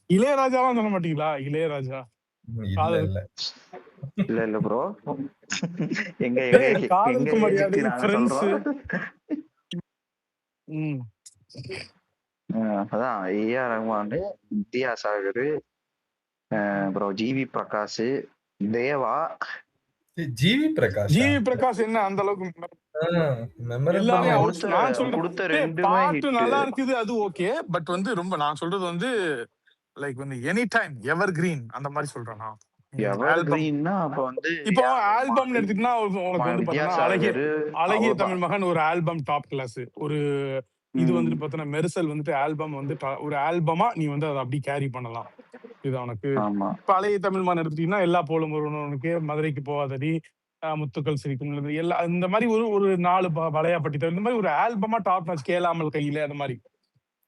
இளையராஜாலாம் சொல்ல மாட்டீங்களா? இளையராஜா இல்ல காதல் இல்ல இல்ல இல்ல ப்ரோ, எங்க டேய் எங்க எங்க காதலுக்கு மரியாதை ஏஜுக்கு நாங்க ஃப்ரெண்ட்ஸ். சொல்றோம். ம் அதான் ஏஆர் ரஹ்மான், வித்யாசாகர், அப்புறம் ஜிவி பிரகாஷ், தேவா. ஜிவி பிரகாஷ் ஜிவி பிரகாஷ் என்ன அந்த அளவுக்கு மெமரபிள் எல்லாரையும் அவன் அவுட். நான் சொல்றேன் கொடுத்த டேய் ரெண்டுமே பாட்டு ஹிட். நல்லா இருக்குது அது ஓகே. பட் வந்து ரொம்ப நான் சொல்றது வந்து லைக் வந்து எனி டைம் எவர் கிரீன் அந்த மாதிரி சொல்றேன் நான். எவர் ஆல்பம் கிரீன்னா அப்ப வந்து இப்போ ஏஆர் ஆல்பம்னு ரஹ்மான், எடுத்துக்கிட்டா உனக்கு வந்து பாத்தீங்கன்னா அழகிய வித்யாசாகர், அழகிய அவ்வளவுதான். தமிழ் மகன் ஒரு ஆல்பம் டாப் கிளாஸ். ஒரு இது வந்துட்டு பார்த்தோன்னா மெர்சல் வந்துட்டு ஆல்பம் வந்து ஒரு ஆல்பமா நீ வந்து அதை அப்படி கேரி பண்ணலாம். இது உனக்கு ஆமா இப்ப அழகிய தமிழ் மகன் எடுத்துட்டீங்கன்னா எல்லா போலும் ஒருவனுக்கு மதுரைக்கு போகாதடி, முத்துக்கள் சிரிக்கும் எல்லா இந்த மாதிரி ஒரு ஒரு 4 வளையாப்பட்டி தவிர இந்த மாதிரி ஒரு ஆல்பமா டாப் நாச் கேளாமல் கையில அந்த மாதிரி.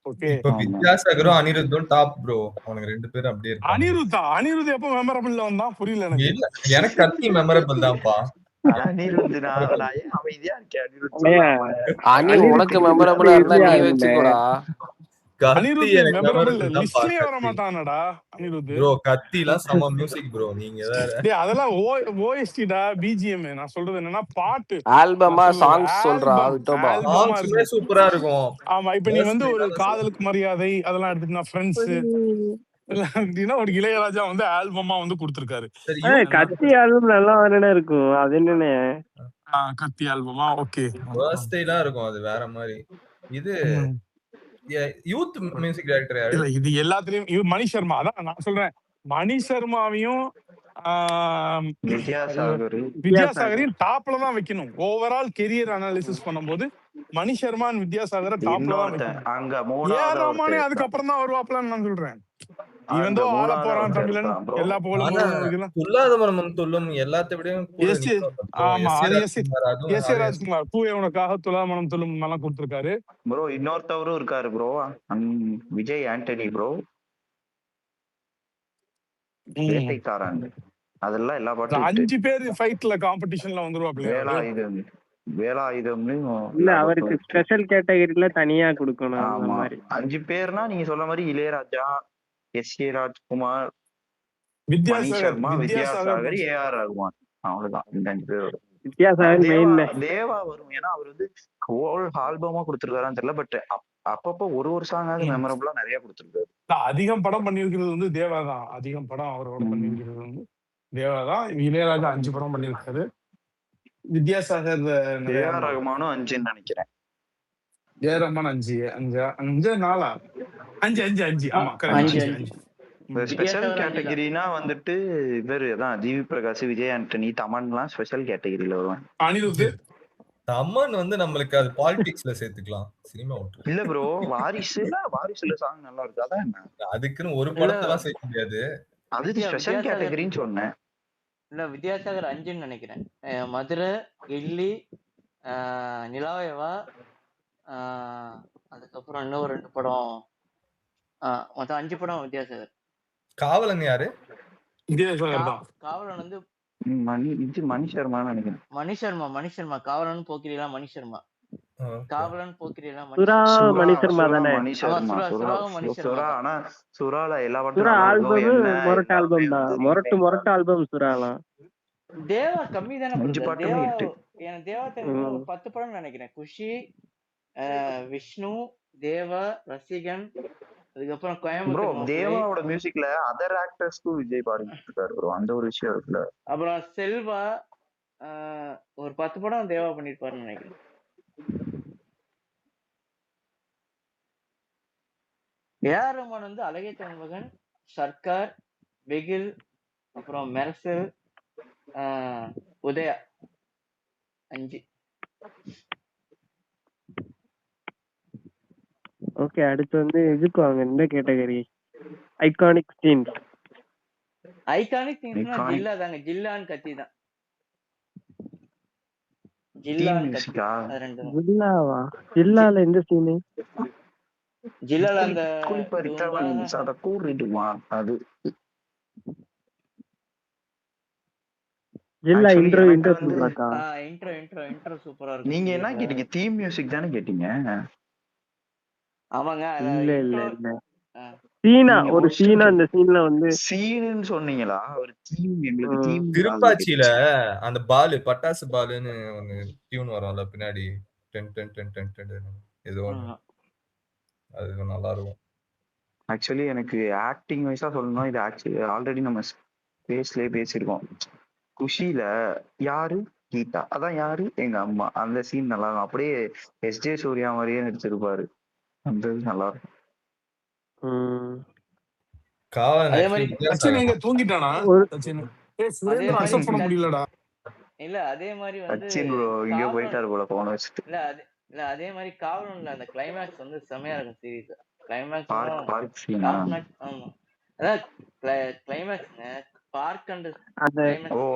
ஓகே இப்ப ஆமா. வித்யாசாகரும் அனிருத்தும் டாப் ப்ரோ. அவனுக்கு 2 பேரும் அப்படியே இருக்காங்க. அனிருத் எப்ப மெமரபிள்ல வந்தான் புரியல எனக்கு. இல்ல எனக்கு கத்தி மெமரபிள் தான்ப்பா. அனிருத் நான் ஏன் அமைதியா இருக்கேன்? அனிருத் சொல்லாம. அனி உனக்கு மெமரபிளா இருந்தா நீ வச்சுக்கோடா. கத்தி அனிருத் எனக்கு மெமரபிள் மெமரபிள் தான்ப்பா. லிஸ்ட்லயே வர கத்தி மாட்டானடா அனிருத். ப்ரோ கத்திலாம் செம மியூசிக் ப்ரோ. நீங்க வேற. டேய் அதெல்லாம் ஓஎஸ்டிடா பிஜிஎம். நான் சொல்றது என்னன்னா பாட்டு ஆல்பமா சாங்ஸ் சொல்றா விட்டோபா. ஆல்பமா சாங்ஸ்மே இருக்கு. சூப்பரா இருக்கும். ஆமா இப்ப நீ வந்து ஒரு காதலுக்கு மரியாதை அதெல்லாம் எடுத்துக்கிட்டா ஃப்ரெண்ட்ஸ் அப்படின்னா ஒரு இளையராஜா வந்து ஆல்பமா வந்து கொடுத்திருக்காரு. கத்தி ஆல்பம் நல்லா தானே இருக்கும். அது என்னன்னு கத்தி ஆல்பமா ஓகே வேர்ஸ்டைலா இருக்கும். அது வேற மாதிரி. இது யூத் மியூசிக் டைரக்டர் யாரு? இல்ல இது எல்லாத்துலயும் மணி சர்மா. அதான் நான் சொல்றேன் மணி சர்மாவையும் வித்யாசாகரையும் டாப்ல தான் வைக்கணும். ஓவரால் கெரியர் அனாலிசிஸ் பண்ணும்போது மணி சர்மா வித்யாசாகரை டாப்ல தான் வைக்கணும். ஏஆர் ரஹ்மானே அதுக்கப்புறம் தான் வருவாப்லன்னு நான் சொல்றேன். இவன் தோ ஆள போறான் தமிழன் எல்லா போலும் துல்லாத மனமும் துள்ளும் எல்லாத்தை விடையும் ஆமா அது எஸ் ஏ ராஜ்குமார் பூவே உனக்காக துல்லாத மனம் துள்ளும் எல்லாம் கொடுத்திருக்காரு ப்ரோ. இன்னொருத்தவரும் இருக்காரு ப்ரோ, விஜய் ஆண்டனி ப்ரோ, வேட்டைக்காரன். அதெல்லாம் எல்லா பாட்டும் 5 பேர் ஃபைட்ல காம்படிஷன்ல வந்துருவாப்ல. வேலாயுதம்லயும் இல்ல அவருக்கு ஸ்பெஷல் கேட்டகரியில தனியா கொடுக்கணும். ஆமா 5 பேர்னா நீங்க சொல்ற மாதிரி இளையராஜா, எஸ் ஏ ராஜ்குமார், மணி சர்மா, வித்யாசாகர், ஏஆர் ரஹ்மான். அவ்வளவுதான் இந்த 5 பேர். தேவா வரும். ஏன்னா அவர் வந்து ஹோல் ஆல்பமா கொடுத்திருக்காரான்னு தெரியல. பட் அப்பப்போ ஒரு சாங்காவது மெமரபிளா நிறைய கொடுத்திருக்காரு. அதிகம் படம் பண்ணிருக்கிறது வந்து தேவா தான். அதிகம் படம் அவரோட பண்ணிருக்கிறது வந்து தேவா தான். இளையராஜா 5 படம் பண்ணிருக்காரு. வித்யாசாகர் ஏஆர் ரஹ்மானும் 5ன்னு நினைக்கிறேன். ஏஆர் ரஹ்மான் 5 4 5 ஆமா கரெக்ட். ஸ்பெஷல் கேட்டகரினா வந்துட்டு இவர் தான் ஜிவி பிரகாஷ், விஜய் ஆண்டனி, தமன்லாம் ஸ்பெஷல் கேட்டகரியில வருவாங்க. அனிருத் தமன் வந்து நம்மளுக்கு அது பாலிடிக்ஸ்ல சேர்த்துக்கலாம். சினிமா விட்டு இல்ல ப்ரோ, வாரிசுல சாங் நல்லா இருக்கு. அதான் என்ன அதுக்குன்னு ஒரு படத்தெல்லாம் சேர்க்க முடியாது. அது ஸ்பெஷல் கேட்டகரின்னு சொன்னேன். இல்ல வித்யாசாகர் 5ன்னு நினைக்கிறேன். மதுரை, கில்லி, நிலாவேவா, அதுக்கப்புறம் இன்னும் 2 படம், மொத்தம் 5 படம் வித்யாசாகர். காவலன் யாரு? வித்யாசாகர் தான். காவலன் வந்து மணி சர்மா நினைக்கிறேன். மணி சர்மா காவலன் போக்கிரிலாம் மணி சர்மா. காவலன் போக்கிரிலாம் மணி சர்மா தானே. ஆனா சுறால எல்லா மொரட்டு ஆல்பம் தான். மொரட்டு ஆல்பம் சுறாலாம். தேவா கம்மி தானே. 5 பாட்டு ஹிட். எனக்கு தேவா தெரிஞ்ச ஒரு 10 படம் நினைக்கிறேன். குஷி, விஷ்ணு, தேவா, ரசிகன், அதுக்கப்புறம் கோயம்புத்தூர். தேவாவோட மியூசிக்ல அதர் ஆக்டர்ஸ்க்கும் விஜய் பாடிட்டு இருக்காரு ப்ரோ. அந்த ஒரு விஷயம் இருக்குல்ல. அப்புறம் செல்வா ஒரு 10 படம் தேவா பண்ணிருப்பாருன்னு நினைக்கிறேன். ஏஆர் ரஹ்மான் வந்து அழகிய தமிழ் மகன், சர்க்கார், பிகில், அப்புறம் மெர்சல், உதயா 5. ஓகே அடுத்து வந்து இதுக்கு வாங்க இந்த கேட்டகரி ஐகானிக் சீன்ஸ். ஐகானிக் சீன்ஸ்னா ஜில்லா தாங்க. ஜில்லான் கத்தி தான். ஜில்லால எந்த சீனு? ஜில்லால அந்த அது ஜில்லா இன்ட்ரோ சூப்பரா இருக்கு. நீங்க என்ன கேட்டீங்க? தீம் மியூசிக் தானே கேட்டீங்க? ஆமாங்க. இல்ல சீனா நீங்க ஒரு கொஸ்டின் சீனா அந்த சீன்ல வந்து சீனுன்னு சொன்னீங்களா? ஒரு தீம் எங்களுக்கு தீம் திருப்பாச்சியில அந்த பாலு பட்டாசு பாலுன்னு ஒண்ணு டியூன் வரும்ல பின்னாடி ten ten ten ten ten ஏதோ ஒண்ணு அது நல்லா இருக்கும். ஆக்சுவலி எனக்கு ஆக்டிங் வைஸா சொல்லணும், இது ஆக்சுவலி ஆல்ரெடி நம்ம ஸ்பேஸ்லயே பேசியிருக்கோம். குஷியில யாரு கீதா, அதான் யாரு எங்க அம்மா, அந்த சீன் நல்லா இருக்கும். அப்படியே எஸ்ஜே சூர்யா மாதிரியே நடிச்சிருப்பாரு, அந்த இது நல்லா இருக்கும். காவலன் அதே actually மாதிரி சச்சின் வித்தியாசாகர். எங்க தூங்கிட்டானா ஒரு சச்சின்? அதே சுரேந்தர் மாதிரி அக்செப்ட் பண்ண முடியலடா. இல்ல அதே மாதிரி வந்து சச்சின் ப்ரோ இங்கே காவலன் போயிட்டாரு போல போன வச்சுட்டு. இல்ல அதே மாதிரி காவலன்ல அந்த கிளைமேக்ஸ் வந்து செமையா இருக்கும் சீரிஸ். பார்க் சீனா? Top match. ஆமா, அதான் கிளைமேக்ஸ்ங்க. பார்க் அண்ட் அந்த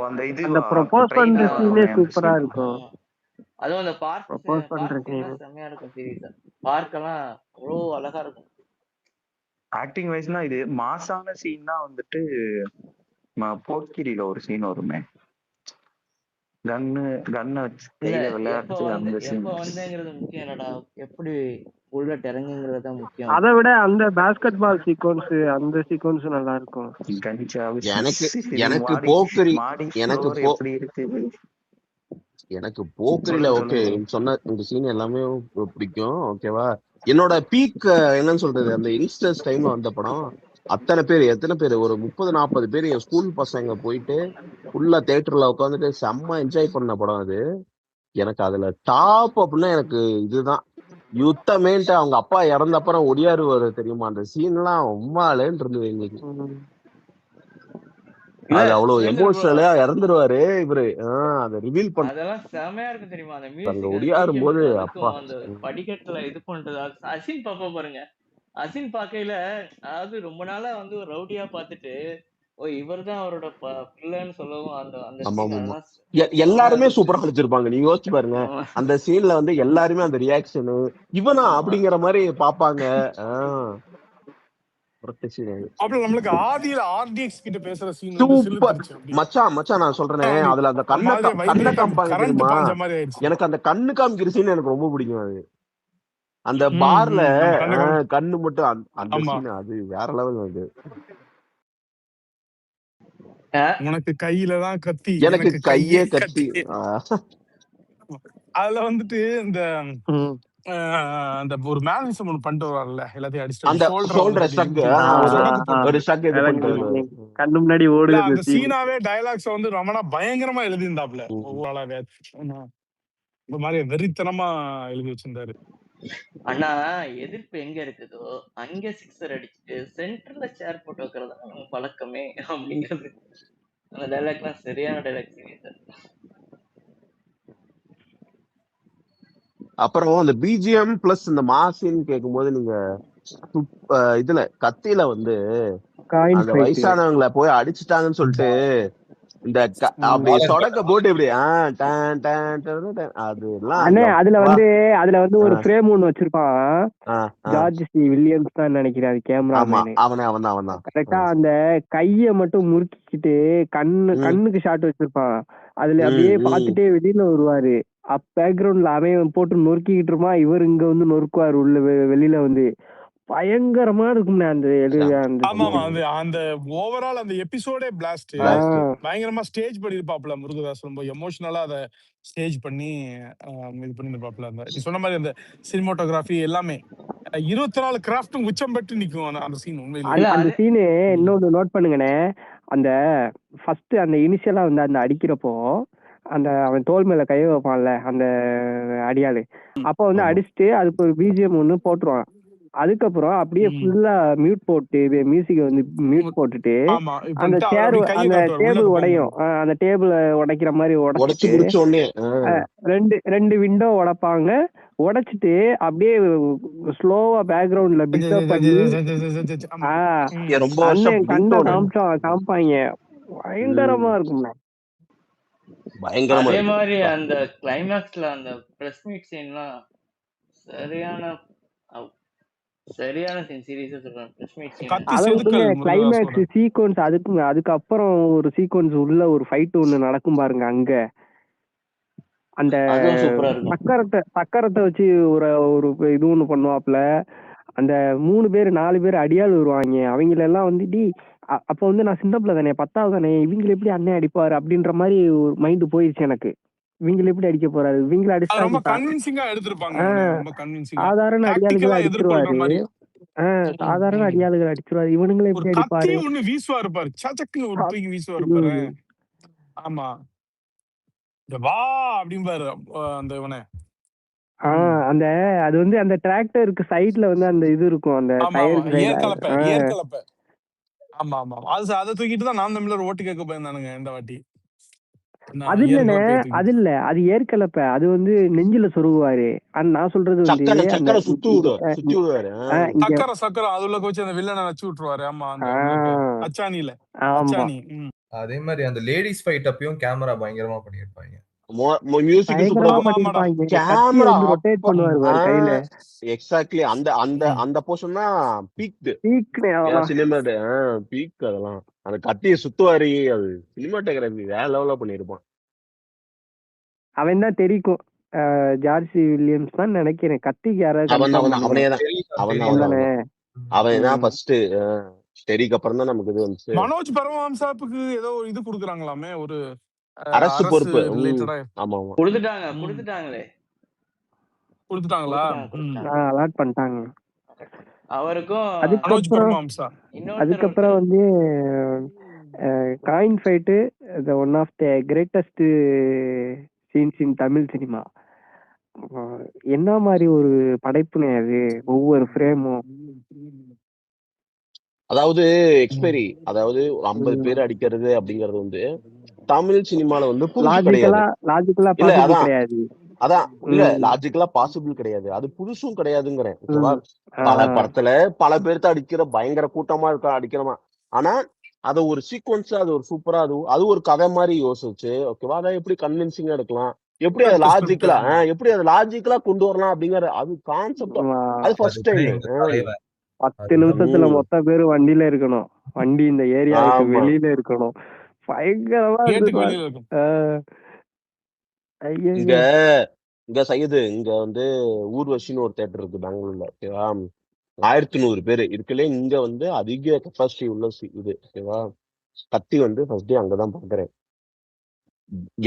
அந்த இது அந்த ப்ரொபோஸ் பண்ற சீனே சூப்பரா சீன். இருக்கும். அதுவும் அந்த பார்க் ப்ரொபோஸ் பண்ற சீன் சீன் செமையா இருக்கும் சீரிஸ். பார்க் எல்லாம் அவ்வளோ அழகா இருக்கும். ஆக்டிங் வைஸ்னா இது மாசான சீன்னா வந்துட்டு போக்கிரியில ஒரு சீன் வருமே, கண்ணை வச்சு கையில விளையாட்டு அந்த சீன். எப்ப வந்தேங்கிறது முக்கியம் இல்லடா, எப்படி புல்லட் இறங்குங்கிறது தான் முக்கியம். அதை விட அந்த பாஸ்கெட் பால் சீக்வன்ஸ், அந்த சீக்வன்ஸ் நல்லா இருக்கும். எனக்கு போக்கரி எப்படி இருக்கு? எனக்கு போக்கரியில ஓகே சொன்ன இந்த சீன் எல்லாமே பிடிக்கும். ஓகேவா, என்னோட பீக் என்னன்னு சொல்றது, அந்த யங்ஸ்டர்ஸ் டைம்ல வந்த படம். எத்தனை பேர் ஒரு 30-40 பேர் என் ஸ்கூல் பசங்க போயிட்டு ஃபுல்லா தியேட்டர்ல உட்காந்துட்டு செம்ம என்ஜாய் பண்ண படம் அது. எனக்கு அதுல டாப் அப்படின்னா எனக்கு இதுதான், யுத்தமேன்ட்டு அவங்க அப்பா இறந்த அப்புறம் ஒடியாருவாரு தெரியுமா, அந்த சீன் எல்லாம் உம்மாலேன்னு இருந்தது எங்களுக்கு. அது அவ்வளவு எமோஷனலா இறந்துருவாரு இவரு. அதை ரிவீல் பண்ண அதெல்லாம் செமையா இருக்கும் தெரியுமா, அந்த அங்க மியூசிக் ஒடியாரும் போது அப்பா அந்த படிக்கட்டுல இது பண்றது. அசின் பாப்பா பாருங்க, அசின் பாக்கையில அதாவது ரொம்ப நாளா வந்து ஒரு ரவுடியா பாத்துட்டு ஓ இவர்தான் அவரோட பிள்ளைன்னு சொல்லவும் அந்த எல்லாருமே சூப்பரா நடிச்சிருப்பாங்க. நீங்க யோசிச்சு பாருங்க, அந்த சீன்ல வந்து எல்லாருமே அந்த ரியாக்ஷனு இவனா அப்படிங்கிற மாதிரி பாப்பாங்க. நம்மளுக்கு ஆதியில ஆர்டிஎக்ஸ் கிட்ட பேசுற சீன் சூப்பர் மச்சான் நான் சொல்றேன். அதுல அந்த கண்ணை காமிப்பாங்க தெரியுமா, எனக்கு அந்த கண்ணு காமிக்கிற சீன் எனக்கு ரொம்ப பிடிக்கும். அது அந்த பார்ல கண்ணு மட்டும் அந்த சீன் அது வேற லெவல். அது உனக்கு கையில தான் கத்தி, எனக்கு கையே கத்தி. அதுல வந்துட்டு இந்த அந்த ஒரு மேனரிசம் ஒன்னு பண்ணிட்டு வரான்ல, எல்லாத்தையும் அடிச்சிட்டு அந்த ஷோல்டர் கண்ணு முன்னாடி ஓடுது. அந்த சீனாவே டயலாக்ஸ் வந்து ரமணா பயங்கரமா எழுதியிருந்தாப்ல. இந்த மாதிரி வெறித்தனமா எழுதி வச்சிருந்தாரு. ஆனா எதிர்ப்பு எங்க இருக்குதோ அங்க சிக்ஸர் அடிச்சுட்டு சென்டர்ல சேர் போட்டு வைக்கிறது நம்ம பழக்கமே அப்படிங்கிறது. அந்த டைலாக்லாம் சரியான டைலாக் சீரியஸ். அப்புறம் அந்த பிஜிஎம் பிளஸ் இந்த மாசின்னு கேட்கும்போது நீங்க இதுல கத்தியில வந்து அந்த வயசானவங்களை போய் அடிச்சுட்டாங்கன்னு சொல்லிட்டு இந்த அப்படி சொடக்க போட்டு இப்படி அதுல வந்து ஒரு ஃப்ரேம் ஒன்னு வச்சிருப்பான், ஜார்ஜ் சி வில்லியம்ஸ் தான் நினைக்கிறேன் கேமராமேன். அவன் கரெக்டா அந்த கைய மட்டும் முறுக்கிக்கிட்டு கண்ணுக்கு ஷாட் வச்சிருப்பான். அதுல அப்படியே பாத்துட்டே வெளியில வருவாரு. பேக்ரவுண்ட்ல அவன் போட்டு நொறுக்கிக்கிட்டு இருப்பான், இவர் இங்க வந்து நொறுக்குவாரு உள்ள வெளியில வந்து. பயங்கரமா இருக்கும்ண்ணே அந்த ஓவரால் அந்த எபிசோடே பிளாஸ்ட். பயங்கரமா ஸ்டேஜ் பண்ணிருப்பாப்ல முருகதாஸ், ரொம்ப எமோஷனலா அதை ஸ்டேஜ் பண்ணி இது பண்ணிருப்பாப்ல. அந்த நீ சொன்ன மாதிரி அந்த சினிமாட்டோகிராஃபி எல்லாமே 24 கிராஃப்டும் உச்சம் பெற்று நிக்கும் அந்த சீன். உண்மையில அந்த சீனு இன்னொன்னு நோட் பண்ணுங்கண்ணே, அந்த ஃபர்ஸ்ட் அந்த இனிஷியலா வந்து அந்த அடிக்கிறப்போ அந்த அவன் தோல் மேல கை வைப்பான்ல அந்த அடியாளு, அப்ப வந்து அடிச்சுட்டு அதுக்கு ஒரு பிஜிஎம் ஒண்ணு போட்டுருவான். அதுக்கப்புறம் அப்படியே ஃபுல்லா மியூட் போட்டு மியூசிக் வந்து மியூட் போட்டுட்டு அந்த டேபிள் உடையும், அந்த டேபிள் உடைக்கிற மாதிரி உடைச்சிட்டு ரெண்டு விண்டோ உடைப்பாங்க. உடைச்சிட்டு அப்படியே ஸ்லோவா பேக்ரவுண்ட்ல பில்டப் பண்ணி கண்ணை காமிப்பாங்க. பயங்கரமா இருக்கும்ண்ணே. அதே மாதிரி அந்த கிளைமேக்ஸ்ல அந்த பிரஸ் மீட் சீன்லாம் சரியான சீரியஸா சொல்றேன். கிளைமேக்ஸ் சீக்வன்ஸ் அதுக்கப்புறம் ஒரு சீக்வன்ஸ் உள்ள ஒரு ஃபைட் ஒண்ணு நடக்கும் பாருங்க. அங்க அந்த சக்கரத்தை வச்சு ஒரு இது ஒண்ணு பண்ணுவாப்ல, அந்த 3 பேர் 4 பேர் அடியாள் வருவாங்க. அவங்களெல்லாம் வந்துட்டு அப்போ வந்து நான் சின்ன பிள்ளை தானே, 10வது தானே, இவங்களை எப்படி அண்ணன் அடிப்பாரு அப்படின்ற மாதிரி ஒரு மைண்டு போயிடுச்சு எனக்கு. இவங்களை எப்படி அடிக்க போறாரு, இவங்களை அது ரொம்ப அடிச்சா கன்வின்சிங்கா எடுத்திருப்பாங்க. ரொம்ப கன்வின்சிங்கா சாதாரண அடியாளுகளை டாக்டிக்கலா எதிர்கொள்ற அடிச்சிருவாரு. மாதிரி. சாதாரண அடியாளுகளை அடிச்சிருவாரு, இவனுங்களை ஒரு எப்படி கத்தி அடிப்பாரு. ஒண்ணு வீசுவா இருப்பாரு, சச்சக்குன்னு ஒரு தூக்கி வீசுவா இருப்பாரு. ஆமா, இந்த வா அப்படிம்பாரு அந்த இவனை. அந்த அது வந்து அந்த டிராக்டருக்கு சைடுல வந்து அந்த இது இருக்கும், அந்த டயருக்கு ஏற்கலப்பை. ஆமா ஆமா, அதை தூக்கிட்டு தான் நாம் தமிழர் ஓட்டு கேட்க போயிருந்தானுங்க இந்த வாட்டி. அது இல்லண்ணே, அது இல்ல, அது ஏற்கலப்ப, அது வந்து நெஞ்சில சொருகுவாரு. நான் சொல்றது வந்து சக்கரை அதுல வச்சு அந்த வில்லனை வச்சு விட்டுருவாரு. ஆமா, அந்த அச்சானில அச்சானி. அதே மாதிரி அந்த லேடிஸ் ஃபைட் அப்பயும் கேமரா பயங்கரமா பண்ணிருப்பாங்க. எக்ஸாக்ட்லி அந்த போர்ஷன் தான் பீக். அதெல்லாம் அந்த கத்தியை சுத்துவாரி, அது சினிமாட்டோகிராஃபி வேற லெவல்ல பண்ணிருப்பான். அவன் தான் தெரிக்கும், ஜார்ஜ் வில்லியம்ஸ் தான் நினைக்கிறேன். கத்திக்கு யாராவது அவன் தான் ஃபர்ஸ்ட். ஸ்டெரிக்கு அப்புறம் தான் நமக்கு இது வந்து மனோஜ் பரமஹம்சாவுக்கு ஏதோ இது குடுக்குறாங்களாமே, ஒரு அரசு பொறுப்பு. ஆமா ஆமா, கொடுத்துட்டாங்களே. கொடுத்துட்டாங்களா? அலாட் பண்ணிட்டாங்க அவருக்கும். அதுக்கப்புறம் வந்து coin fight one of the greatest scenes in Tamil cinema. என்ன மாதிரி ஒரு படைப்புனே அது, ஒவ்வொரு ஃப்ரேமும். அதாவது எக்ஸ்பெரி, அதாவது 50 பேர் அடிக்கிறது அப்படிங்கறது வந்து தமிழ் சினிமால வந்து அதான் இல்ல, லாஜிக்கலா பாசிபிள் கிடையாது, அது புதுசும் கிடையாதுங்கிறேன். பல படத்துல பல பேர்த்த அடிக்கிற பயங்கர கூட்டமா இருக்க அடிக்கிறமா, ஆனா அத ஒரு சீக்வன்ஸா, அது ஒரு சூப்பரா, அது ஒரு கதை மாதிரி யோசிச்சு, ஓகேவா, அதை எப்படி கன்வின்சிங்கா எடுக்கலாம், எப்படி அதை லாஜிக்கலா கொண்டு வரலாம் அப்படிங்கிற அது கான்செப்ட். அது ஃபர்ஸ்ட் டைம் 10 நிமிஷத்துல மொத்த பேரு வண்டியில இருக்கணும், வண்டி இந்த ஏரியாவுக்கு வெளியில இருக்கணும், பயங்கரமா இங்க சையது, இங்க வந்து ஊர்வசின்னு ஒரு தியேட்டர் இருக்கு பெங்களூர்ல, ஓகேவா, 1100 பேரு இருக்குல்ல. இங்க வந்து அதிக கெப்பாசிட்டி உள்ள இது, ஓகேவா. கத்தி வந்து ஃபர்ஸ்ட் டே அங்கதான் பாக்குறேன்.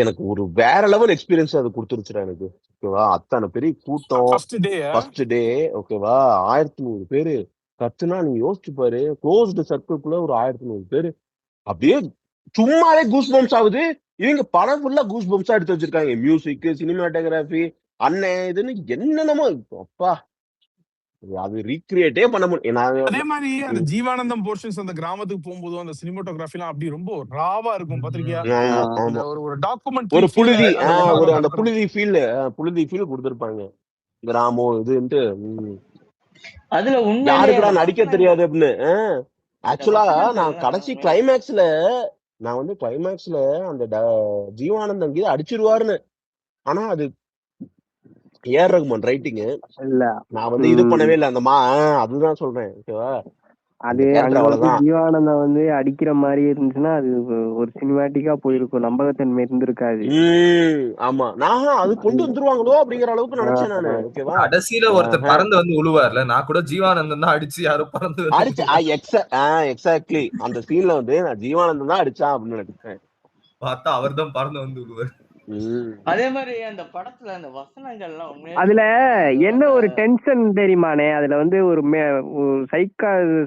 எனக்கு ஒரு வேற லெவல் எக்ஸ்பீரியன்ஸ் அது கொடுத்துருச்சுடா எனக்கு, ஓகேவா. அத்தனை பெரிய கூட்டம் ஃபர்ஸ்ட் டே, ஓகேவா. 1100 பேரு கத்துனா நீங்க யோசிச்சு பாரு, க்ளோஸ்டு சர்க்கிள்குள்ள ஒரு 1100 பேரு அப்படியே சும்மாவே கூஸ் பம்ப்ஸ் ஆகுது. இவங்க படம் ஃபுல்லா கூஸ் பம்ப்ஸா எடுத்து வச்சிருக்காங்க, மியூசிக், சினிமாட்டோகிராஃபி, அண்ணன் இதுன்னு என்னென்னமோ. அப்பா, அது ரீக்ரியேட்டே பண்ண முடியும். அதே மாதிரி அந்த ஜீவானந்தம் போர்ஷன்ஸ் அந்த கிராமத்துக்கு போகும்போது அந்த சினிமாட்டோகிராஃபி எல்லாம் அப்படி ரொம்ப ராவா இருக்கும். பத்திரிக்கையா ஒரு டாக்குமெண்ட், ஒரு புழுதி, ஒரு அந்த புழுதி ஃபீல் கொடுத்திருப்பாங்க. கிராமம் இதுன்ட்டு அதுல யாருக்குடா நடிக்க தெரியாது அப்படின்னு. ஆக்சுவலா நான் கடைசி கிளைமேக்ஸ்ல அந்த ஜீவானந்தம் கீழே அடிச்சிருவாருன்னு, ஆனா அது ஏஆர் ரகுமான் ரைட்டிங் இல்ல, நான் வந்து இது பண்ணவே இல்லை அந்த அதுதான் சொல்றேன், ஓகேவா. அது ஜீவானந்தம் வந்து அடிக்கிற மாதிரி இருந்துச்சுன்னா அது ஒரு சினிமாட்டிக்கா போயிருக்கும், நம்பகத்தன்மை இருந்திருக்காது. ஆமா, நான் அது கொண்டு வந்துருவாங்களோ அப்படிங்கிற அளவுக்கு நினைச்சேன் நானு, ஓகேவா. கடைசியில ஒருத்தர் பறந்து வந்து உழுவார்ல, நான் கூட ஜீவானந்தம் தான் அடிச்சு யாரும் பறந்து அடிச்சு எக்ஸாக்ட்லி அந்த சீன்ல வந்து நான் ஜீவானந்தம் தான் அடிச்சான் அப்படின்னு நினைச்சேன். பார்த்தா அவர் தான் பறந்து வந்து விடுவார். அதே மாதிரி அந்த படத்துல அந்த வசனங்கள்லாம் அதுல என்ன ஒரு டென்ஷன் தெரியுமானே, அதுல வந்து ஒரு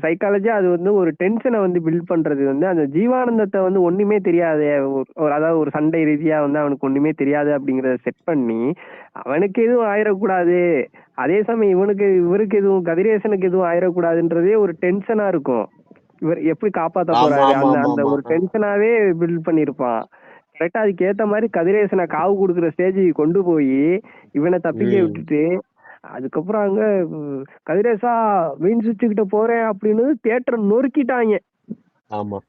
சைக்காலஜியா அது வந்து ஒரு டென்ஷனை வந்து பில்ட் பண்றது வந்து அந்த ஜீவானந்தத்தை வந்து ஒண்ணுமே தெரியாது, அதாவது ஒரு சண்டை ரீதியா வந்து அவனுக்கு ஒண்ணுமே தெரியாது அப்படிங்கறத செட் பண்ணி அவனுக்கு எதுவும் ஆயிடக்கூடாது, அதே சமயம் இவருக்கு எதுவும் கதிரேசனுக்கு எதுவும் ஆயிடக்கூடாதுன்றதே ஒரு டென்ஷனா இருக்கும். இவர் எப்படி காப்பாத்த போறாரு அந்த ஒரு டென்ஷனாவே பில்ட் பண்ணிருப்பான். கரெக்டா அதுக்கு ஏத்த மாதிரி கதிரேசனை காவு கொடுக்குற ஸ்டேஜுக்கு கொண்டு போய் இவனை தப்பிக்க விட்டுட்டு, அதுக்கப்புறம் அங்க கதிரேசா மீன் சுவிச்சுக்கிட்ட போறேன் அப்படின்னு தியேட்டரை நொறுக்கிட்டாங்க. ஆமா,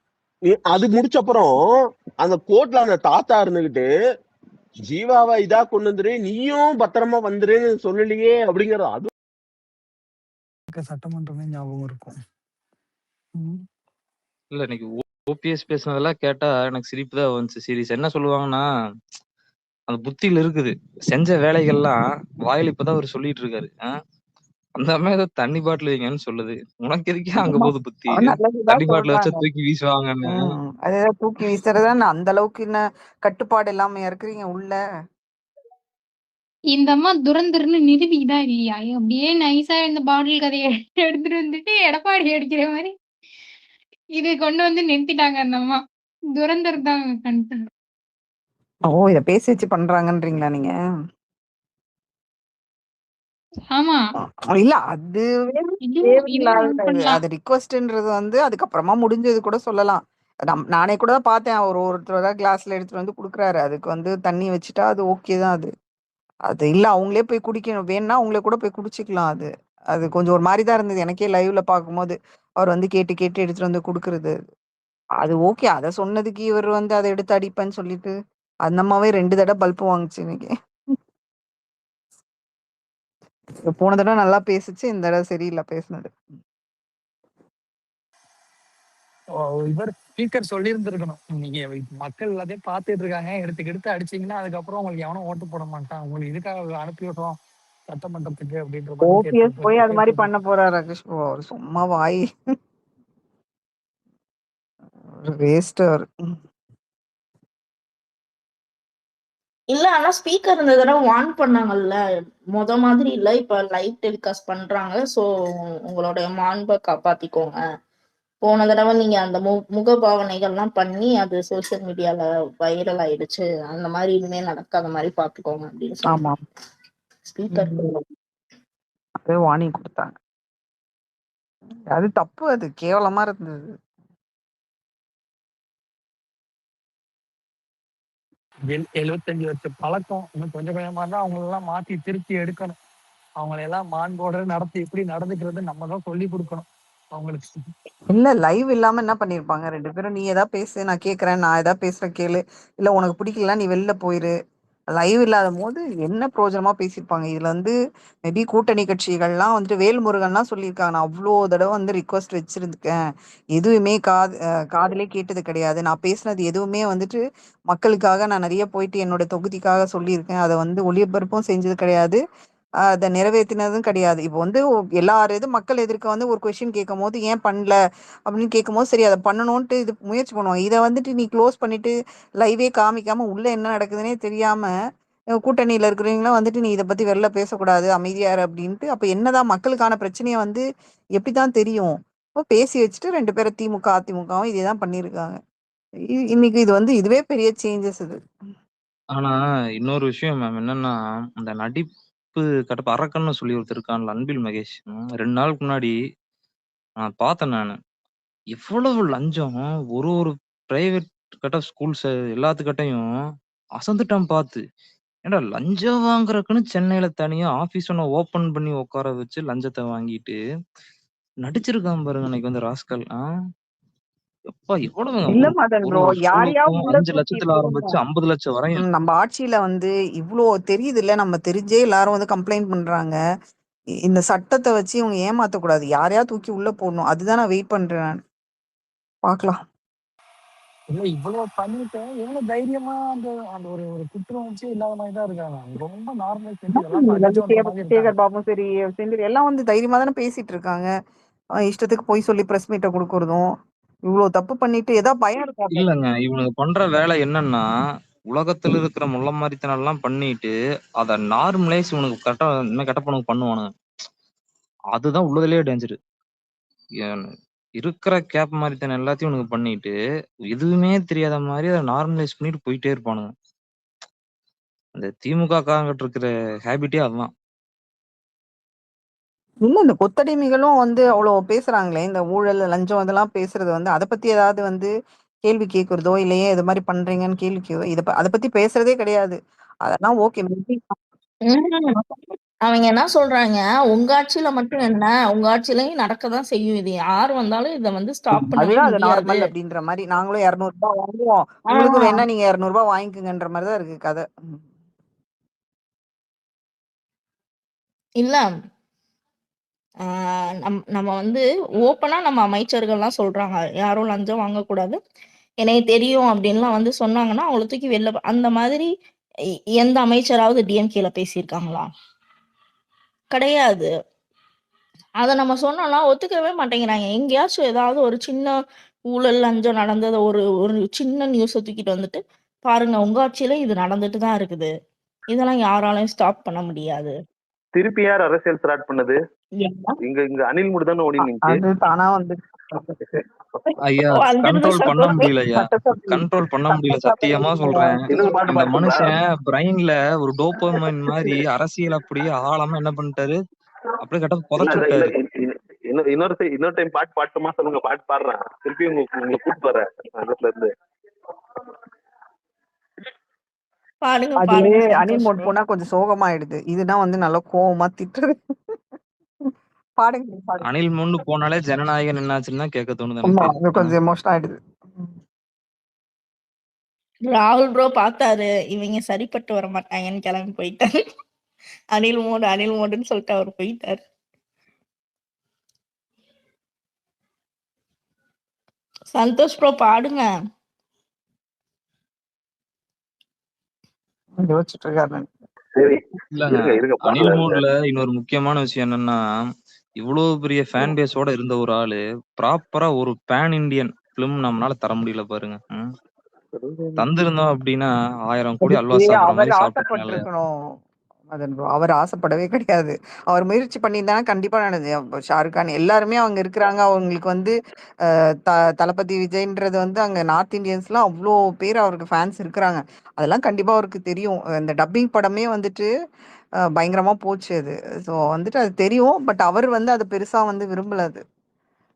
அது முடிச்ச அப்புறம் அந்த கோட்ல அந்த தாத்தா இருந்துகிட்டு ஜீவாவை இதா கொண்டு வந்துரு, நீயும் பத்திரமா வந்துருன்னு சொல்லலையே அப்படிங்கறது அது சட்டமன்றமே ஞாபகம் இருக்கும். இல்ல, இன்னைக்கு ஓபிஎஸ் பேசுனதெல்லாம் கேட்டா எனக்கு சிரிப்பு தான் வந்துச்சு. சீரியஸ் என்ன சொல்லுவாங்கன்னா, அந்த புத்தியில இருக்குது, செஞ்ச வேலைகள்லாம் வாயில இப்பதான் அவர் சொல்லிட்டு இருக்காரு. அந்த அம்மா ஏதோ தண்ணி பாட்டில் வைங்கன்னு சொல்லுது. உனக்கு எதுக்கே அங்க போகுது புத்தி? அவன் நல்லதுதான் தண்ணி பாட்டில வச்சா சொல்றாங்க. தூக்கி வீசுவாங்கன்னு. அதேதான் தூக்கி வீசுறதுதான் அந்த அளவுக்கு என்ன கட்டுப்பாடு இல்லாம இருக்கிறீங்க உள்ள. இந்த அம்மா துரந்தர்னு நிரூபிக்குதா இல்லையா? அப்படியே நைஸா இந்த பாட்டில் கதையை எடுத்துட்டு வந்துட்டு எடப்பாடி அடிக்கிற மாதிரி இதை கொண்டு வந்து நிறுத்திட்டாங்க அந்த அம்மா. துரந்தர் தான் கன்ஃபார்ம். ஓ, இத பேசி வச்சு பண்றாங்கன்றீங்களா நீங்க? ஆமா. இல்ல அது அது ரிக்வெஸ்ட்ன்றது வந்து அதுக்கப்புறமா முடிஞ்சது கூட சொல்லலாம். நானே கூட தான் பார்த்தேன். ஒருத்தர் கிளாஸ்ல எடுத்துட்டு வந்து குடுக்குறாரு. அதுக்கு வந்து தண்ணி வச்சுட்டா அது ஓகே தான். அது அது இல்ல அவங்களே போய் குடிக்கணும். வேணும்னா அவங்களே கூட போய் குடிச்சுக்கலாம். அது அது கொஞ்சம் ஒரு மாதிரி தான் இருந்தது. எனக்கே லைவ்ல பார்க்கும்போது அவர் வந்து கேட்டு கேட்டு எடுத்துட்டு வந்து குடுக்குறது. அது ஓகே. அத சொன்னதுக்கு இவர் வந்து அத எடுத்து அடிப்பேன்னு சொல்லிட்டு அந்த அம்மாவே 2 தடவை பல்ப் வாங்குச்சு இன்னைக்கு. போன தடவை நல்லா பேசுச்சு. இந்த தடவை சரியில்லை பேசுனது. இவர் ஸ்பீக்கர் சொல்லி இருந்திருக்கணும். நீங்க மக்கள் எல்லாத்தையும் பார்த்துட்டு இருக்காங்க, எடுத்து அடிச்சீங்கன்னா அதுக்கப்புறம் உங்களுக்கு எவனும் ஓட்டு போட மாட்டான். உங்களுக்கு இதுக்காக அனுப்பி விடுறோம் சட்டமன்றத்துக்கு அப்படின்ற ஓபிஎஸ் போய் அது மாதிரி பண்ண போறாரு. ராகேஷ் அவர் சும்மா வாய் வேஸ்ட். இல்ல ஆனா ஸ்பீக்கர் இந்த தடவை வார்ன் பண்ணாங்கல்ல, மாதிரி இல்ல. இப்ப லைவ் டெலிகாஸ்ட் பண்றாங்க. சோ உங்களுடைய மாண்பை காப்பாத்திக்கோங்க. போன தடவை நீங்க அந்த முகபாவனைகள்லாம் பண்ணி அது சோசியல் மீடியால வைரல் ஆயிடுச்சு. அந்த மாதிரி இனிமே நடக்காத மாதிரி பாத்துக்கோங்க அப்படின்னு ஆமா ஸ்பீக்கர் அதே வார்னிங் கொடுத்தாங்க. அது தப்பு. அது கேவலமா இருந்தது. 75 வருஷம் பழக்கம். இன்னும் கொஞ்சம் கொஞ்சமா தான் அவங்களெல்லாம் மாத்தி திருப்பி எடுக்கணும். அவங்களையெல்லாம் மாண்போட நடத்தி எப்படி நடந்துக்கிறது நம்ம தான் சொல்லி கொடுக்கணும் அவங்களுக்கு. இல்ல லைவ் இல்லாம என்ன பண்ணிருப்பாங்க 2 பேரும்? நீ ஏதாவது பேசு, நான் கேக்குறேன். நான் ஏதாவது பேசுறேன் கேளு. இல்ல உனக்கு பிடிக்கல நீ வெளில போயிரு. லைவ் இல்லாத போது என்ன பிரயோஜனமா பேசியிருப்பாங்க? இதுல வந்து மேபி கூட்டணி கட்சிகள்லாம் வந்துட்டு வேல்முருகன்லாம் சொல்லியிருக்காங்க, நான் அவ்வளோ தடவை வந்து ரிக்வஸ்ட் வச்சிருக்கேன், எதுவுமே காதுலே கேட்டது கிடையாது. நான் பேசினது எதுவுமே வந்துட்டு மக்களுக்காக நான் நிறைய போயிட்டு என்னோட தொகுதிக்காக சொல்லியிருக்கேன். அதை வந்து ஒளிபரப்பும் செஞ்சது கிடையாது, அதை நிறைவேற்றினதும் கிடையாது. இப்போ வந்து எல்லாரும் மக்கள் எதிர்க்க வந்து ஒரு கொஸ்டின் கேட்கும் போது ஏன் பண்ணல அப்படின்னு கேட்கும் போது சரி அதை பண்ணணும்ட்டு இது முயற்சி பண்ணுவாங்க. இதை வந்துட்டு நீ க்ளோஸ் பண்ணிட்டு லைவே காமிக்காம உள்ள என்ன நடக்குதுன்னே தெரியாம கூட்டணியில இருக்கிறவங்களாம் வந்துட்டு நீ இதை பத்தி வெளில பேசக்கூடாது அமைதியாரு அப்படின்ட்டு, அப்ப என்னதான் மக்களுக்கான பிரச்சனையை வந்து எப்படிதான் தெரியும்? இப்போ பேசி வச்சுட்டு 2 பேரும் திமுக அதிமுகவும் இதேதான் பண்ணியிருக்காங்க. இன்னைக்கு இது வந்து இதுவே பெரிய சேஞ்சஸ் இது. ஆனா இன்னொரு விஷயம் மேம் என்னன்னா, அந்த நடிப்பு கட்டப்ப அரக்கன்னு சொல்லி ஒருத்தர் இருக்கான்ல, அன்பில் மகேஷ். 2 நாளுக்கு முன்னாடி நான் பார்த்தேன் நானு. எவ்வளவு லஞ்சம் ஒரு பிரைவேட் கட்ட ஸ்கூல்ஸ் எல்லாத்துக்கிட்டையும் அசந்துட்டான் பார்த்து. ஏன்டா லஞ்சம் வாங்குறதுக்குன்னு சென்னையில தனியா ஆபீஸ் ஒண்ணு ஓபன் பண்ணி உட்கார வச்சு லஞ்சத்தை வாங்கிட்டு நடிச்சிருக்கான் பாருங்க அன்னைக்கு வந்து ராஸ்கல். எப்பா எவ்வளவு இல்ல மதன் ப்ரோ, யாரையாவது 5 லட்சத்துல ஆரம்பிச்சு 50 லட்சம் வரையும். நம்ம ஆட்சியில வந்து இவ்வளோ தெரியுது இல்ல, நம்ம தெரிஞ்சே எல்லாரும் வந்து கம்ப்ளைண்ட் பண்றாங்க. இந்த சட்டத்தை வச்சு இவங்க ஏமாத்தக்கூடாது, யாரையா தூக்கி உள்ள போடணும். அதுதான் நான் வெயிட் பண்றேன். நான் பார்க்கலாம். இல்ல இவ்வளவு பண்ணிட்டு எவ்வளவு தைரியமா அந்த அந்த ஒரு ஒரு குற்றம் வச்சு இல்லாத மாதிரி தான் இருக்காங்க. ரொம்ப நார்மல். சேகர் பாபும் சரி செந்தில் எல்லாம் வந்து தைரியமா தானே பேசிட்டு இருக்காங்க. இஷ்டத்துக்கு போய் சொல்லி பிரஸ் மீட்டை கொடுக்கறதும், இவ்வளவு தப்பு பண்ணிட்டு ஏதாவது பயம் இருக்கா? இல்லங்க, இவனுக்கு பண்ற வேலை என்னன்னா, உலகத்துல இருக்கிற முள்ள மாதிரித்தனம் எல்லாம் பண்ணிட்டு அத நார்மலைஸ் இவனுக்கு கரெக்டா இன்னும் கெட்டப்பனுக்கு பண்ணுவானுங்க. அதுதான் உள்ளதுலயே டேஞ்சரு. இருக்கிற கேப் மாதிரித்தனம் எல்லாத்தையும் இவனுக்கு பண்ணிட்டு எதுவுமே தெரியாத மாதிரி அதை நார்மலைஸ் பண்ணிட்டு போயிட்டே இருப்பானுங்க. அந்த திமுக காரங்கிட்ட இருக்கிற ஹேபிட்டே அதுதான். இல்ல இந்த கொத்தடிமைகளும் வந்து அவ்வளவு பேசுறாங்களே, இந்த ஊழல் லஞ்சம் இதெல்லாம் பேசுறது வந்து அதை பத்தி ஏதாவது வந்து கேள்வி கேட்கறதோ இல்லையே இது மாதிரி பண்றீங்கன்னு கேள்வி அதை பத்தி பேசுறதே கிடையாது. அதெல்லாம் ஓகே. அவங்க என்ன சொல்றாங்க, உங்க ஆட்சியில மட்டும் என்ன, உங்க ஆட்சியிலயும் நடக்கதான் செய்யும், இது யாரு வந்தாலும் இதை வந்து ஸ்டாப் பண்ணவே முடியாது அப்படின்ற மாதிரி. நாங்களும் 200 ரூபாய் வாங்குவோம், உங்களுக்கு வேணா நீங்க 200 ரூபாய் வாங்கிக்கங்கன்ற மாதிரிதான் இருக்கு கதை. இல்ல நம்ம வந்து ஓப்பனா நம்ம அமைச்சர்கள்லாம் சொல்றாங்க யாரும் லஞ்சம் வாங்கக்கூடாது, எனக்கு தெரியும் அப்படின்லாம் வந்து சொன்னாங்கன்னா அவங்கள தூக்கி வெளில. அந்த மாதிரி எந்த அமைச்சராவது டிஎம்கேல பேசியிருக்காங்களா? கிடையாது. அத நம்ம சொன்னோம்னா ஒத்துக்கவே மாட்டேங்கிறாங்க. எங்கேயாச்சும் ஏதாவது ஒரு சின்ன ஊழல், லஞ்சம் நடந்தத ஒரு ஒரு சின்ன நியூஸ தூக்கிட்டு வந்துட்டு, பாருங்க உங்க ஆட்சியில இது நடந்துட்டு தான் இருக்குது. இதெல்லாம் யாராலயும் ஸ்டாப் பண்ண முடியாது. திருப்பி யார் அரசியல் ஸ்டார்ட் பண்ணது? ஏன்னா இங்க அனில் மட்டும் தானே ஓடி நின்னுச்சு. அது தானா வந்து ஐயா கண்ட்ரோல் பண்ண முடியல ஐயா. கண்ட்ரோல் பண்ண முடியல. சத்தியமா சொல்றேன். இன்னொரு பாட்டு இந்த பாட்டுங்களா? மனுஷன் பிரெயின்ல ஒரு டோபமைன் மாதிரி அரசியல் அப்படியே ஆழமா என்ன பண்ணிட்டாரு, அப்படியே கட்ட புதைச்சு இல்ல விட்டாரு. இன்னொரு டைம் பாட்டு பாட்டுமா சொல்லுங்க, பாட்டு பாடுறேன். திருப்பி உங்களை கூப்பிட்டு வரேன் அதுல இருந்து. பாடுங்க அது பாடுங்க அனில் சந்தோஷ் மோட் ப்ரோ. போனா கொஞ்சம் சோகமாயிடுது. இதுனா வந்து நல்லா கோவமா திட்டுறது. பாடுங்க பாடுங்க. அணில் முன்னு போனாலே ஜனநாயகம் என்னாச்சுன்னு தான் கேட்க தோணுது ஆமா, எனக்கு. அது கொஞ்சம் எமோஷனல் ஆயிடுது. ராகுல் ப்ரோ பார்த்தாரு. இவங்க சரிப்பட்டு வர மாட்டாங்கன்னு கிளம்பி போயிட்டாரு. அனில் மோடுன்னு சொல்லிட்டு அவர் போயிட்டாரு. சந்தோஷ் ப்ரோ பாடுங்க. யோசிச்சுட்டு இருக்காரு. சரி இல்லங்க இருங்க அனில் பாடுறேன். மோட்ல இன்னொரு முக்கியமான விஷயம் என்னன்னா, இவ்வளவு பெரிய ஃபேன் பேஸோட இருந்த ஒரு ஆளு ப்ராப்பரா ஒரு பேன் இண்டியன் பிலிம் நம்மளால தர முடியல பாருங்க. தந்திருந்தோம் அப்படின்னா 1000 கோடி அல்வா அதுக்கு சாப்பிடுற அவர் மாதிரி சாப்பிட்டுருக்கலாம்ல. ஆசைப்பட்டிருக்கணும் மதன் ப்ரோ. அவர் ஆசைப்படவே கிடையாது. அவர் முயற்சி பண்ணியிருந்தானா கண்டிப்பா நடந்தது. ஷாருக் கான் எல்லாருமே அவங்க இருக்கிறாங்க. அவங்களுக்கு வந்து தளபதி விஜய்ன்றது வந்து அங்க நார்த் இந்தியன்ஸ்லாம் அவ்வளோ பேர் அவருக்கு ஃபேன்ஸ் இருக்கிறாங்க. அதெல்லாம் கண்டிப்பா அவருக்கு தெரியும். இந்த டப்பிங் படமே வந்துட்டு பயங்கரமா போச்சு அது. ஸோ வந்துட்டு அது தெரியும். பட் அவர் வந்து அது பெருசா வந்து விரும்பல அது.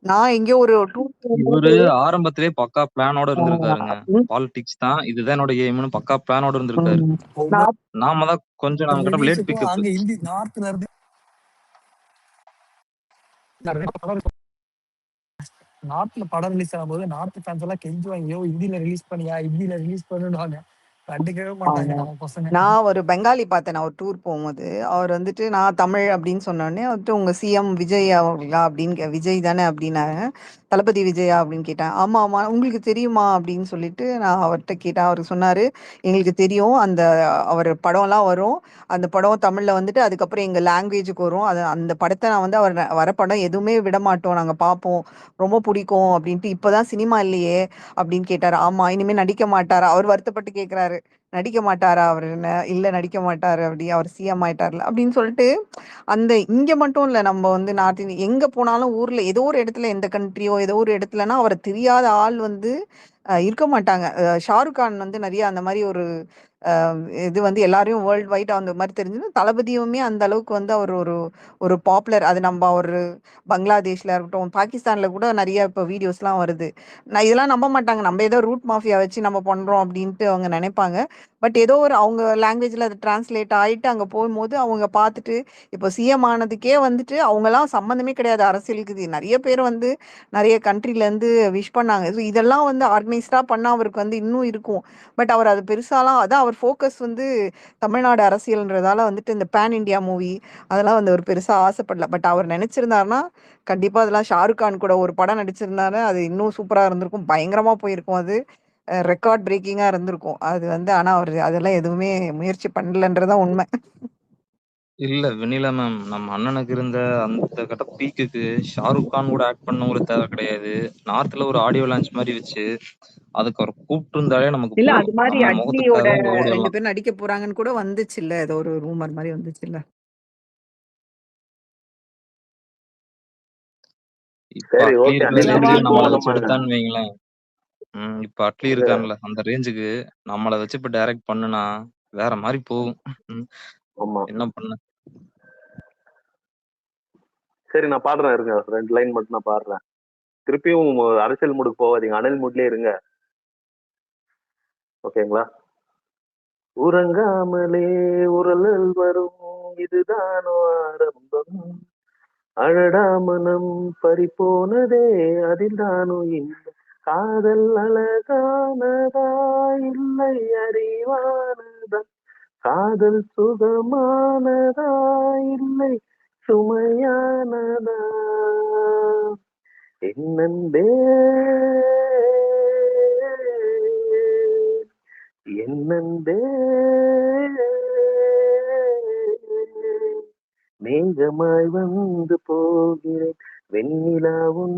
நான் எங்கேயோ ஒரு இவரு ஆரம்பத்திலே பக்கா பிளானோட இருந்திருக்காருங்க. பாலிடிக்ஸ் தான் இதுதான் என்னோட எய்ம்னு பக்கா பிளானோட இருந்திருக்காரு. நாம தான் கொஞ்சம் நம்ம கிட்ட லேட் பிக்கப். அங்க ஹிந்தி நார்த்ல இருந்து நார்த்ல படம் ரிலீஸ் ஆகும்போது நார்த் ஃபேன்ஸ் எல்லாம் கெஞ்சுவாங்க, ஐயோ ஹிந்தில ரிலீஸ் பண்ணியா, ஹிந்தில ரிலீஸ் பண்ணுவாங்க. கண்டுக்கவே மாட்டாங்க நம்ம பசங்க. நான் ஒரு பெங்காலி பார்த்தேன். நான் ஒரு டூர் போகும்போது அவர் வந்துட்டு நான் தமிழ் அப்படின்னு சொன்னோடனே வந்துட்டு உங்க சிஎம் விஜய் அவர்களா அப்படின்னு விஜய் தானே அப்படின்னாங்க. தளபதி விஜயா அப்படின்னு கேட்டேன். ஆமா ஆமா உங்களுக்கு தெரியுமா அப்படின்னு சொல்லிட்டு நான் அவர்கிட்ட கேட்டேன். அவர் சொன்னாரு எங்களுக்கு தெரியும். அந்த அவர் படம்லாம் வரும். அந்த படம் தமிழ்ல வந்துட்டு அதுக்கப்புறம் எங்க லாங்குவேஜுக்கு வரும். அது அந்த படத்தை நான் வந்து அவர் வர படம் எதுவுமே விட மாட்டோம், நாங்க பார்ப்போம், ரொம்ப பிடிக்கும் அப்படின்ட்டு. இப்பதான் சினிமா இல்லையே அப்படின்னு கேட்டாரு. ஆமா இனிமே நடிக்க மாட்டாரா அவர் வருத்தப்பட்டு கேட்கிறாரு. நடிக்க மாட்டாரா அவரு இல்ல நடிக்க மாட்டாரு அப்படி அவர் சிஎம் ஆயிட்டார்ல அப்படின்னு சொல்லிட்டு. அந்த இங்க மட்டும் இல்ல, நம்ம வந்து நார்த் இந்தியா எங்க போனாலும் ஊர்ல ஏதோ ஒரு இடத்துல எந்த கண்ட்ரியோ ஏதோ ஒரு இடத்துலனா அவரை தெரியாத ஆள் வந்து இருக்க மாட்டாங்க. ஷாருக் கான் வந்து நிறைய அந்த மாதிரி ஒரு இது வந்து எல்லாரையும் வேர்ல்டு வைட் அந்த மாதிரி தெரிஞ்சது. தளபதியுமே அந்த அளவுக்கு வந்து அவர் ஒரு ஒரு பாப்புலர். அது நம்ம ஒரு பங்களாதேஷ்ல இருக்கட்டும், பாகிஸ்தான்ல கூட நிறைய இப்போ வீடியோஸ்லாம் வருது. நான் இதெல்லாம் நம்ப மாட்டாங்க. நம்ம ஏதோ ரூட் மாஃபியா வச்சு நம்ம பண்றோம் அப்படின்ட்டு அவங்க நினைப்பாங்க. பட் ஏதோ ஒரு அவங்க லாங்குவேஜ்ல அது டிரான்ஸ்லேட் ஆயிட்டு அங்க போகும்போது அவங்க பார்த்துட்டு இப்போ சிஎம் ஆனதுக்கே வந்துட்டு அவங்கலாம் சம்மந்தமே கிடையாது அரசியலுக்கு. இது நிறைய பேர் வந்து நிறைய கண்ட்ரில இருந்து விஷ் பண்ணாங்க. ஸோ இதெல்லாம் வந்து ஆர்கனைஸ்டா பண்ணா அவருக்கு வந்து இன்னும் இருக்கும். பட் அவர் அது பெருசாலாம் அதான் அவர் ஃபோக்கஸ் வந்து தமிழ்நாடு அரசியல்ன்றதால வந்துட்டு இந்த பேன் இண்டியா மூவி அதெல்லாம் வந்து அவர் பெருசா ஆசைப்படல. பட் அவர் நினைச்சிருந்தாருன்னா கண்டிப்பா அதெல்லாம் ஷாருக் கான் கூட ஒரு படம் நடிச்சிருந்தாரு அது இன்னும் சூப்பரா இருந்திருக்கும், பயங்கரமா போயிருக்கும். அது ரெக்கார்ட் பிரேக்கிங்கா இருந்திருக்கும் அது வந்து. ஆனா அவர் அதெல்லாம் எதுவுமே முயற்சி பண்ணலன்றதான் உண்மை. இல்ல வெண்ணிலா மேம், நம்ம அண்ணனுக்கு இருந்த அந்த கட்ட பீக்குக்கு ஷாருக் கான் கூட ஆக்ட் பண்ணவங்களுக்கு தேவை கிடையாது. நார்த்ல ஒரு ஆடியோ லான்ச் மாதிரி வச்சு அதுக்கு அவர் கூப்பிட்டு இருந்தாலே நமக்கு இல்ல அது போதும். மாதிரி நம்ம அட்லியோட முகத்துக்காக 2 ஓடிடலாம். பேரும் நடிக்க போறாங்கன்னு கூட வந்துச்சு இல்ல, ஏதோ ஒரு ரூமர் மாதிரி வந்துச்சு இல்ல. இப்ப சரி அட்லி ஓகே, இருக்கிற அனில் ரேஞ்சுக்கு முடியும் நம்மளை போவோம் வச்சு நம்ம. எடுத்தான்னு வைங்களேன். இப்ப அட்லி இருக்கான்ல அந்த ரேஞ்சுக்கு நம்மளை வச்சு இப்ப டைரக்ட் பண்ணுனா வேற மாதிரி போகும். ஆமா என்ன பண்ண. சரி நான் பாடுறேன் இருங்க, 2 லைன் மட்டும் நான் பாடுறேன். திருப்பியும் அரசியல் மூடுக்கு போவாதீங்க, அனல் மூட்லயே இருங்க, ஓகேங்களா? உறங்காமலே உரலல் வரும், இதுதானோ ஆரம்பம், அழடா மனம் பறிபோனதே அதில் தானோ இந்த காதல் அழகானதா இல்லை அறிவானதா, காதல் சுகமானதா இல்லை சுமையானதா, என்னந்தே என்னந்தே மேகமாய் வந்து போகிறேன் வெண்ணிலா உன்